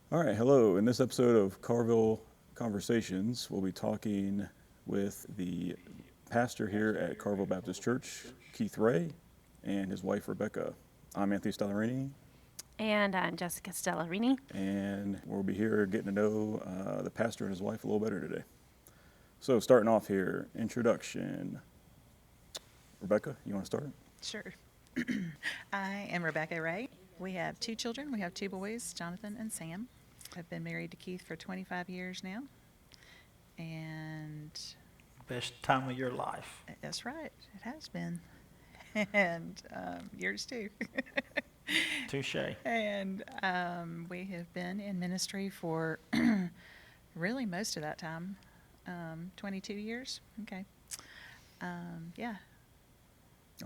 All right, hello. In this episode of Carrville Conversations, we'll be talking with the pastor here at Carrville Baptist Church, Keith Ray, and his wife, Rebecca. I'm Anthony Stellarini, And I'm Jessica Stellarini. and we'll be here getting to know the pastor and his wife a little better today. So, starting off here, introduction. Rebecca, you want to start? Sure. I am Rebecca Ray. We have two children. We have two boys, Jonathan and Sam. I've been married to Keith for 25 years now. And Best time of your life. that's right, it has been. And yours too. Touche. And we have been in ministry for really most of that time 22 years. Okay. Yeah.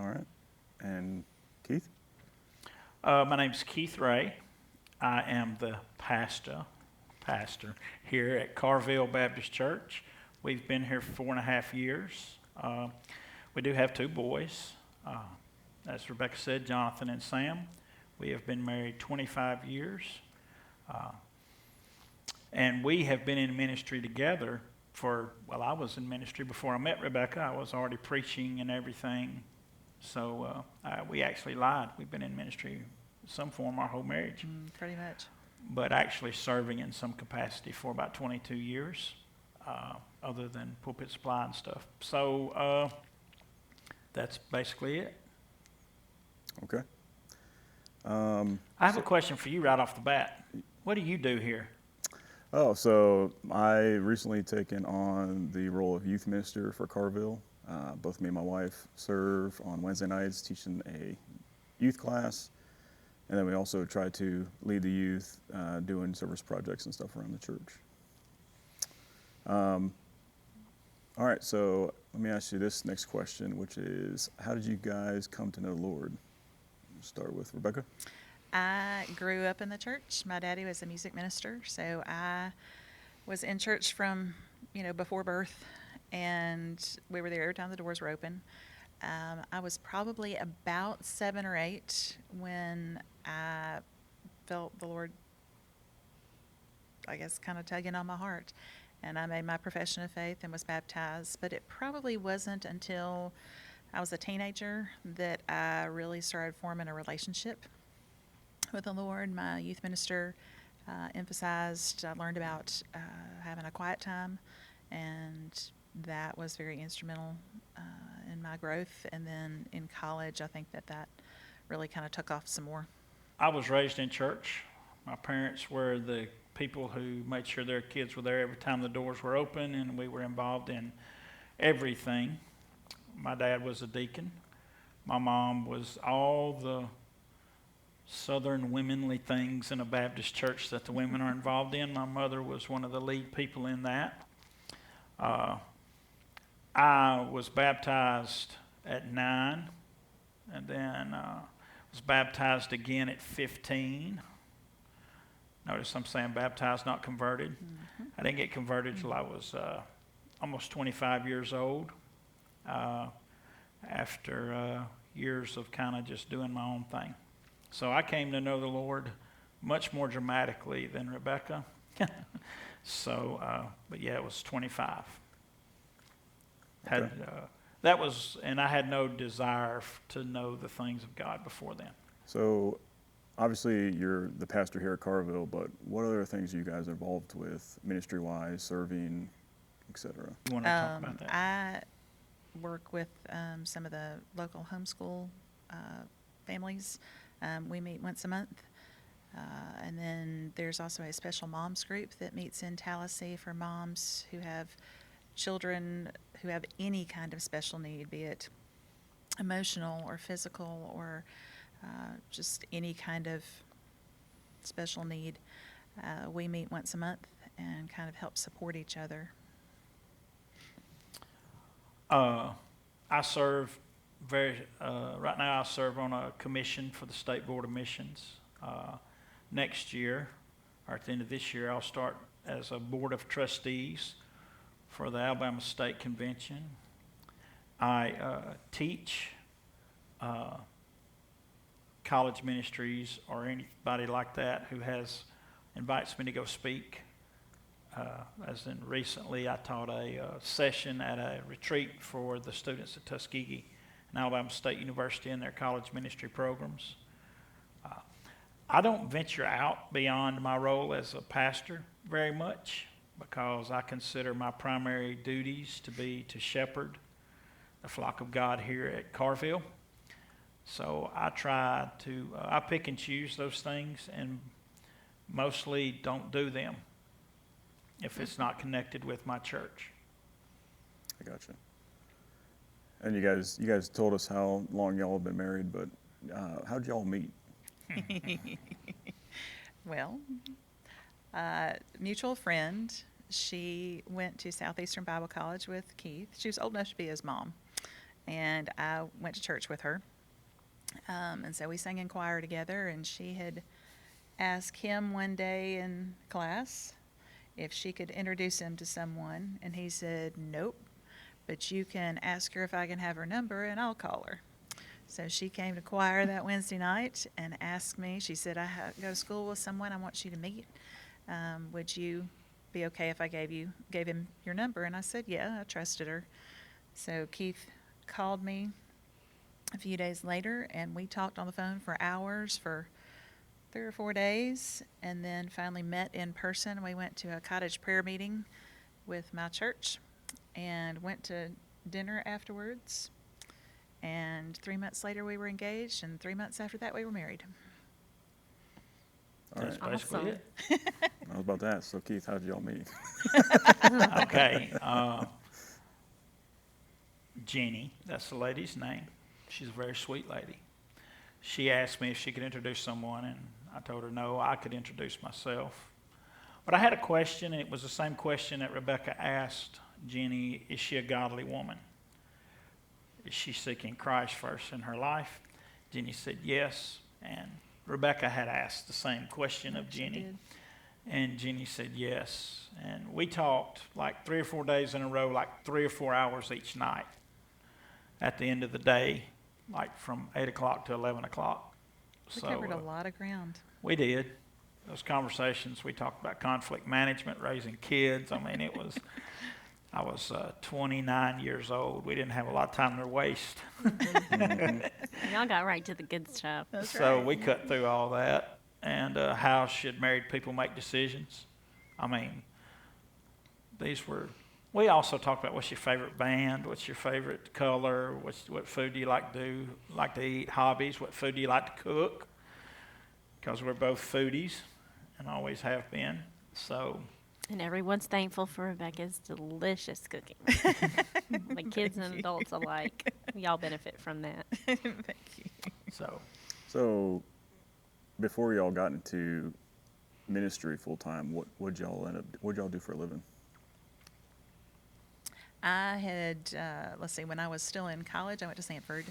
All right. And Keith? My name's Keith Ray. I am the pastor here at Carrville Baptist Church. We've been here for 4.5 years. We do have two boys. As Rebecca said, Jonathan and Sam. We have been married 25 years. And we have been in ministry together I was in ministry before I met Rebecca. I was already preaching and everything. So we actually lied. We've been in ministry in some form our whole marriage. Pretty much. But actually serving in some capacity for about 22 years, other than pulpit supply and stuff. So that's basically it. Okay. I have a question for you right off the bat. What do you do here? Oh, so I recently taken on the role of youth minister for Carrville. Both me and my wife serve on Wednesday nights teaching a youth class, and then we also try to lead the youth doing service projects and stuff around the church. All right, so let me ask you this next question, which is, how did you guys come to know the Lord? Start with Rebecca. I grew up in the church. My daddy was a music minister, so I was in church from, before birth, and we were there every time the doors were open. I was probably about 7 or 8 when I felt the Lord, I guess, kind of tugging on my heart. And I made my profession of faith and was baptized. But it probably wasn't until I was a teenager that I really started forming a relationship with the Lord. My youth minister emphasized, I learned about having a quiet time, and that was very instrumental in my growth. And then in college, I think that really kind of took off some more. I was raised in church. My parents were the people who made sure their kids were there every time the doors were open, and we were involved in everything. My dad was a deacon. My mom was all the southern womanly things in a Baptist church that the women are involved in. My mother was one of the lead people in that. I was baptized at 9, and then was baptized again at 15. Notice I'm saying baptized, not converted. Mm-hmm. I didn't get converted till I was almost 25 years old, after years of kind of just doing my own thing. So I came to know the Lord much more dramatically than Rebecca. But yeah, it was 25. Okay. And I had no desire to know the things of God before then. So obviously you're the pastor here at Carrville, but what other things are you guys involved with ministry-wise, serving, etc.? You want to talk about that? I work with some of the local homeschool families. We meet once a month. And then there's also a special moms group that meets in Tallahassee for moms who have children who have any kind of special need, be it emotional or physical or just any kind of special need. We meet once a month and kind of help support each other. I serve right now I serve on a commission for the State Board of Missions. Next year, or at the end of this year, I'll start as a board of trustees for the Alabama State Convention. I teach college ministries or anybody like that who has invites me to go speak. As in recently, I taught a session at a retreat for the students at Tuskegee and Alabama State University in their college ministry programs. I don't venture out beyond my role as a pastor very much because I consider my primary duties to be to shepherd the flock of God here at Carrville. So I try to, I pick and choose those things and mostly don't do them if it's not connected with my church. I gotcha. And you guys told us how long y'all have been married, but how'd y'all meet? Well, mutual friend. She went to Southeastern Bible College with Keith. She was old enough to be his mom, and I went to church with her. And so we sang in choir together, and she had asked him one day in class if she could introduce him to someone, and he said, "Nope, but you can ask her if I can have her number, and I'll call her." So she came to choir that Wednesday night and asked me, she said, "I go to school with someone I want you to meet. Would you be okay if I gave him your number?" And I said, yeah, I trusted her. So Keith called me a few days later, and we talked on the phone for hours for 3 or 4 days, and then finally met in person. We went to a cottage prayer meeting with my church and went to dinner afterwards. And 3 months later, we were engaged, and 3 months after that, we were married. All That's right. basically Awesome. it. I was about to ask. So Keith, how'd y'all meet? Okay. Jeannie, that's the lady's name. She's a very sweet lady. She asked me if she could introduce someone, and I told her no, I could introduce myself. But I had a question, and it was the same question that Rebecca asked Jeannie: is she a godly woman? Is she seeking Christ first in her life? Jeannie said yes, and Rebecca had asked the same question of She Jeannie. did. And Jeannie said yes. And we talked like 3 or 4 days in a row, like 3 or 4 hours each night. At the end of the day, like from 8 o'clock to 11 o'clock. We covered a lot of ground. We did. Those conversations, we talked about conflict management, raising kids. I mean, I was 29 years old. We didn't have a lot of time to waste. Y'all got right to the good stuff. That's So right. we cut through all that. And how should married people make decisions? I mean, we also talked about what's your favorite band, what's your favorite color, what food do you like to eat, hobbies, what food do you like to cook? Because we're both foodies and always have been. So And everyone's thankful for Rebecca's delicious cooking. The kids and adults alike. Y'all benefit from that. Thank you. So before y'all got into ministry full time, what'd y'all do for a living? I had, when I was still in college, I went to Sanford.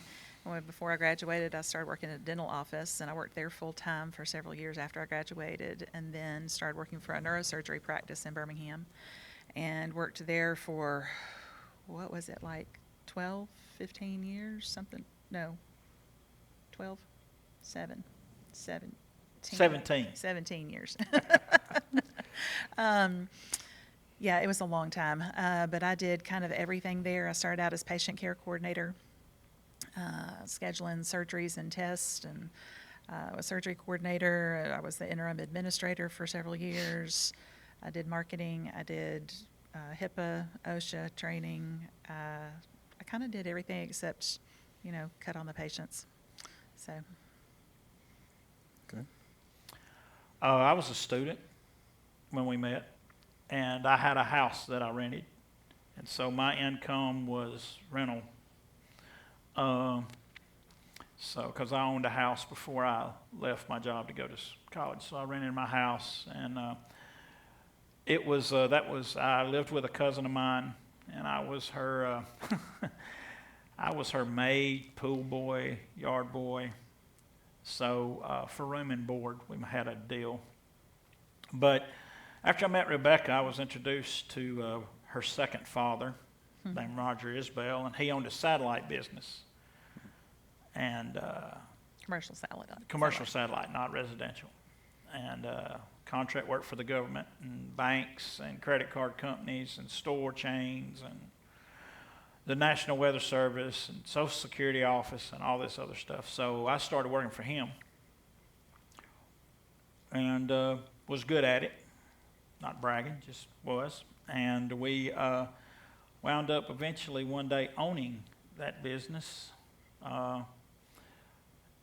Before I graduated, I started working at a dental office, and I worked there full time for several years after I graduated, and then started working for a neurosurgery practice in Birmingham, and worked there for, 12, 15 years, something? No, 12, 17 years. Yeah, it was a long time, but I did kind of everything there. I started out as patient care coordinator, scheduling surgeries and tests, and a surgery coordinator. I was the interim administrator for several years. I did marketing. I did HIPAA, OSHA training. I kind of did everything except, cut on the patients. So. Okay. I was a student when we met, and I had a house that I rented, and so my income was rental. Because I owned a house before I left my job to go to college, so I rented my house, and I lived with a cousin of mine, and I was her maid, pool boy, yard boy. So for room and board, we had a deal. But after I met Rebecca, I was introduced to her second father, named Roger Isbell, and he owned a satellite business. And Commercial satellite. commercial satellite, not residential. And contract work for the government and banks and credit card companies and store chains and the National Weather Service and Social Security office and all this other stuff. So I started working for him and was good at it. Not bragging, just was. And we wound up eventually one day owning that business.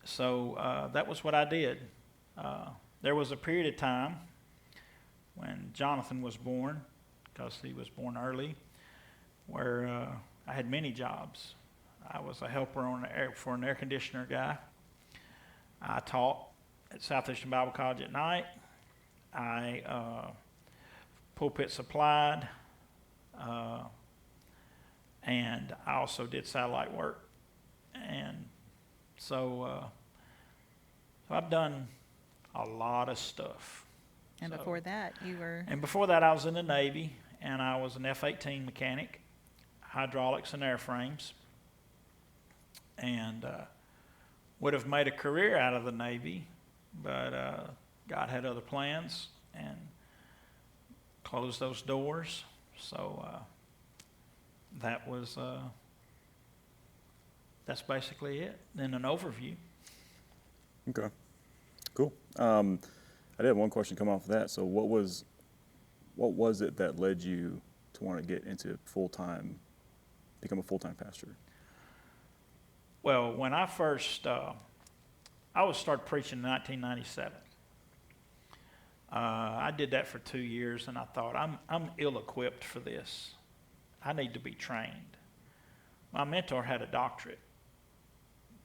So that was what I did. There was a period of time when Jonathan was born, because he was born early, where I had many jobs. I was a helper for an air conditioner guy. I taught at Southeastern Bible College at night. I pulpit supplied, and I also did satellite work. And so I've done a lot of stuff. And So- before that, you were, And before that, I was in the Navy, and I was an F-18 mechanic, hydraulics and airframes, and would have made a career out of the Navy, but God had other plans and closed those doors. So that's basically it in an overview. Okay, cool. I did have one question come off of that. So what was it that led you to want to get into become a full-time pastor? Well, when I first, started preaching in 1997. I did that for 2 years, and I thought, I'm ill-equipped for this. I need to be trained. My mentor had a doctorate.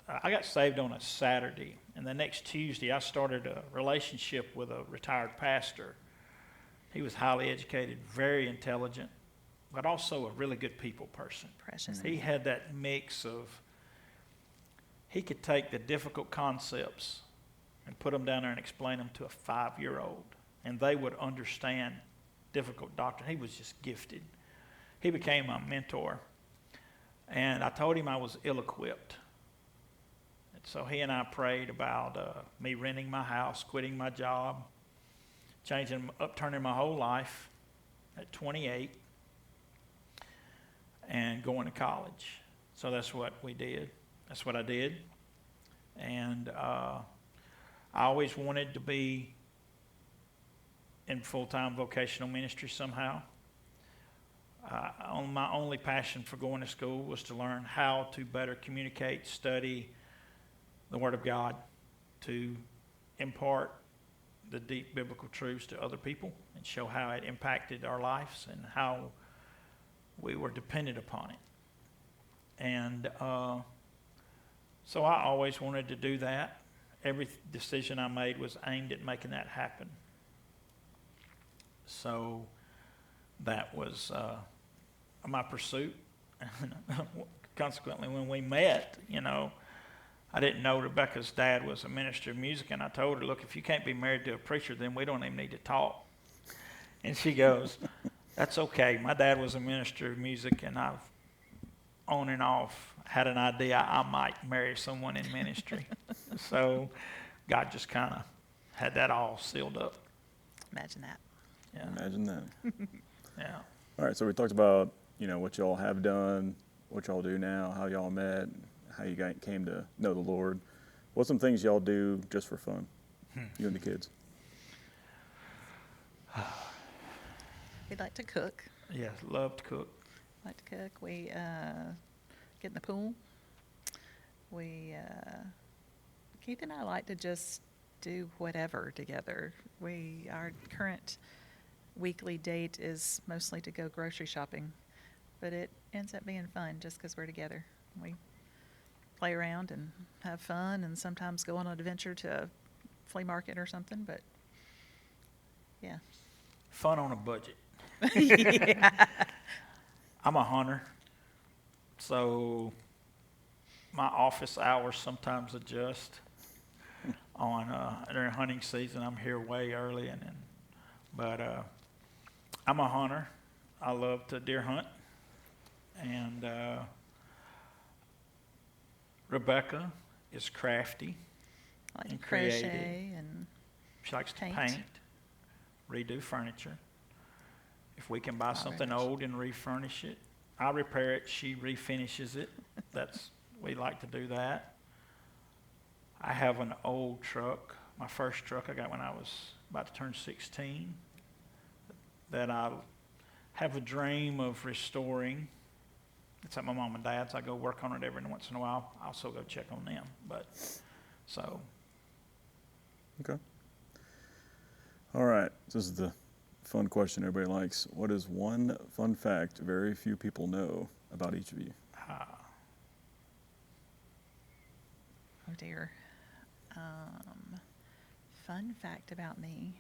I got saved on a Saturday, and the next Tuesday I started a relationship with a retired pastor. He was highly educated, very intelligent, but also a really good people person. precious. He had that mix of, he could take the difficult concepts and put them down there and explain them to a 5-year-old, and they would understand difficult doctrine. He was just gifted. He became my mentor, and I told him I was ill-equipped. And so he and I prayed about me renting my house, quitting my job, upturning my whole life at 28, and going to college. So that's what we did. That's what I did. And I always wanted to be in full-time vocational ministry somehow. My only passion for going to school was to learn how to better communicate, study the Word of God, to impart the deep biblical truths to other people and show how it impacted our lives and how we were dependent upon it. And so I always wanted to do that. Every decision I made was aimed at making that happen. So that was my pursuit. Consequently, when we met, I didn't know Rebecca's dad was a minister of music, and I told her, look, if you can't be married to a preacher, then we don't even need to talk. And she goes, that's okay. My dad was a minister of music, and I've on and off had an idea I might marry someone in ministry. So God just kind of had that all sealed up. Imagine that. Yeah. Imagine that. Yeah. All right, so we talked about, what y'all have done, what y'all do now, how y'all met, how you came to know the Lord. What's some things y'all do just for fun, you and the kids? We'd like to cook. Yeah, love to cook. Like to cook. We get in the pool. Keith and I like to just do whatever together. Our current weekly date is mostly to go grocery shopping, but it ends up being fun just because we're together. We play around and have fun, and sometimes go on an adventure to a flea market or something. But yeah, Fun on a budget. yeah. I'm a hunter, so my office hours sometimes adjust. During hunting season, I'm here way early, but I'm a hunter. I love to deer hunt, and Rebecca is crafty I like to and creative. crochet and She likes to Paint. paint. redo furniture. If we can buy Oh, very something much. old and refurnish it, I repair it, she refinishes it. We like to do that. I have an old truck, my first truck I got when I was about to turn 16, that I have a dream of restoring. It's at my mom and dad's. I go work on it every once in a while. I also go check on them. So Okay. All right. This is the fun question everybody likes. What is one fun fact very few people know about each of you? Oh dear. Fun fact about me.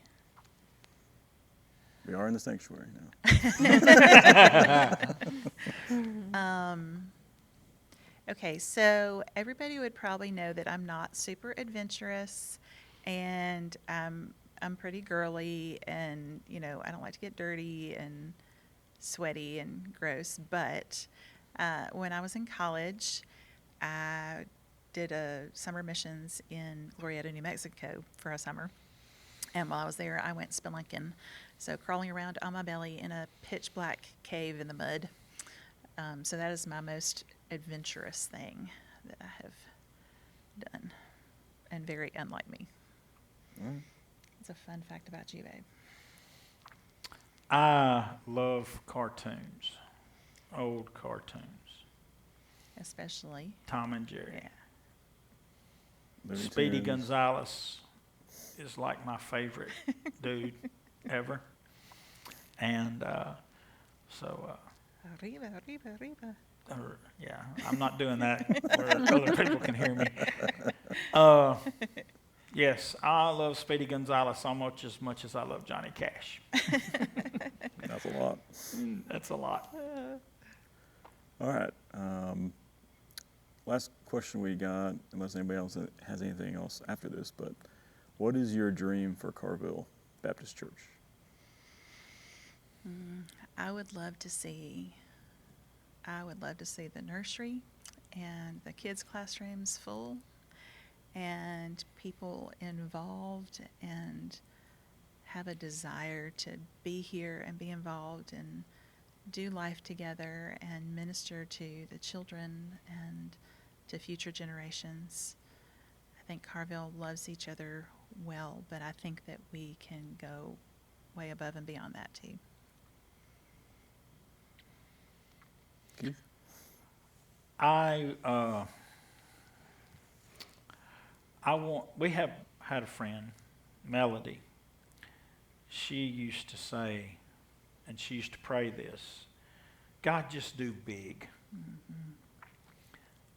We are in the sanctuary now. Okay, so everybody would probably know that I'm not super adventurous, and I'm pretty girly, and I don't like to get dirty and sweaty and gross. But when I was in college, I did a summer missions in Glorieta, New Mexico for a summer. And while I was there, I went spelunking. So crawling around on my belly in a pitch black cave in the mud. So that is my most adventurous thing that I have done. And very unlike me. All right. It's a fun fact about you, babe. I love cartoons, old cartoons, Especially. Tom and Jerry. Yeah. Looney Speedy Tunes. Gonzalez is like my favorite dude ever. And Arriba, arriba, arriba. yeah, I'm not doing that where other people can hear me. Yes, I love Speedy Gonzalez almost as much as I love Johnny Cash. That's a lot. That's a lot. All right. Last question we got, unless anybody else has anything else after this, but what is your dream for Carrville Baptist Church? I would love to see the nursery and the kids' classrooms full and people involved and have a desire to be here and be involved and do life together and minister to the children and to future generations. I think Carrville loves each other well, but I think that we can go way above and beyond that too. Keith? We have had a friend, Melody. She used to say, and she used to pray this, God, just do big. Mm-hmm.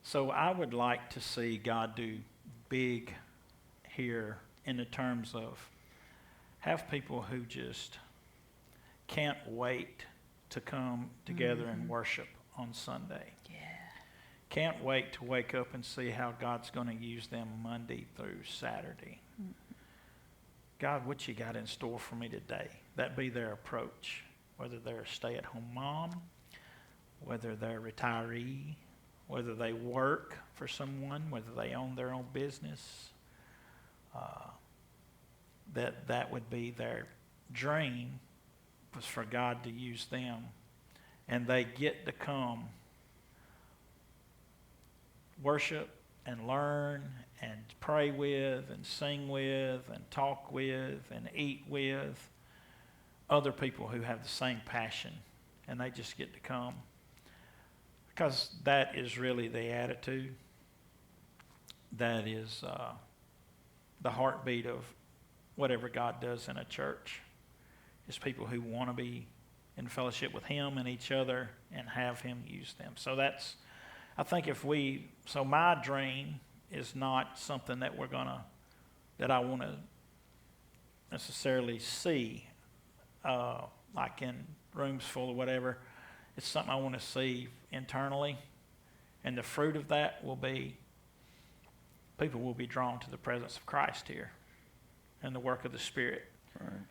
So I would like to see God do big here in the terms of have people who just can't wait to come together and worship on Sunday. Yeah. Can't wait to wake up and see how God's going to use them Monday through Saturday. Mm-hmm. God, what you got in store for me today? That be their approach, whether they're a stay-at-home mom, whether they're a retiree, whether they work for someone, whether they own their own business. That would be their dream, was for God to use them. And they get to come worship and learn and pray with and sing with and talk with and eat with other people who have the same passion. And they just get to come. Because that is really the attitude. That is the heartbeat of whatever God does in a church. Is people who want to be in fellowship with Him and each other and have Him use them. So I think so my dream is not something that that I want to necessarily see, like in rooms full or whatever. It's something I want to see internally. And the fruit of that will be, people will be drawn to the presence of Christ here and the work of the Spirit. All right.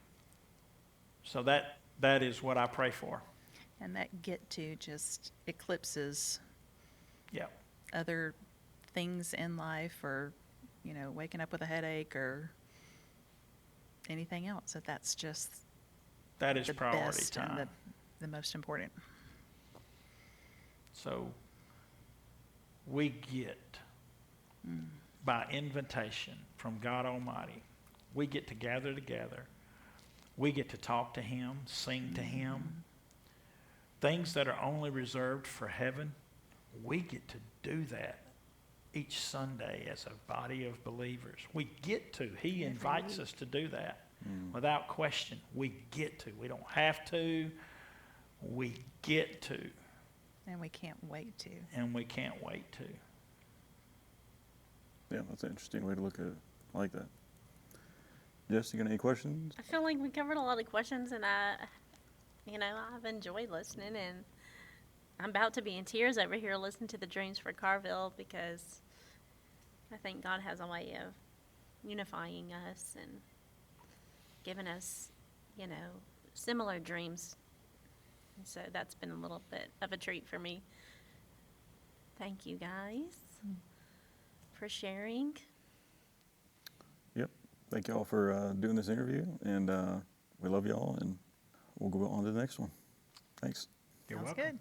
So that is what I pray for. And that get to just eclipses Yep. other things in life, or waking up with a headache or anything else. That's just That is the priority best and time. the most important. So we get, by invitation from God Almighty, we get to gather together. We get to talk to Him, sing to Him. Things that are only reserved for heaven, we get to do that each Sunday as a body of believers. We get to. He invites us to do that without question. We get to. We don't have to. We get to. And we can't wait to. And we can't wait to. Yeah, that's an interesting way to look at it. I like that. Jess, you got any questions? I feel like we covered a lot of questions, and I've enjoyed listening, and I'm about to be in tears over here listening to the Dreams for Carrville, because I think God has a way of unifying us and giving us, similar dreams. And so that's been a little bit of a treat for me. Thank you guys for sharing. Yep. Thank you all for doing this interview, and we love you all, and we'll go on to the next one. Thanks. You're Sounds welcome. good.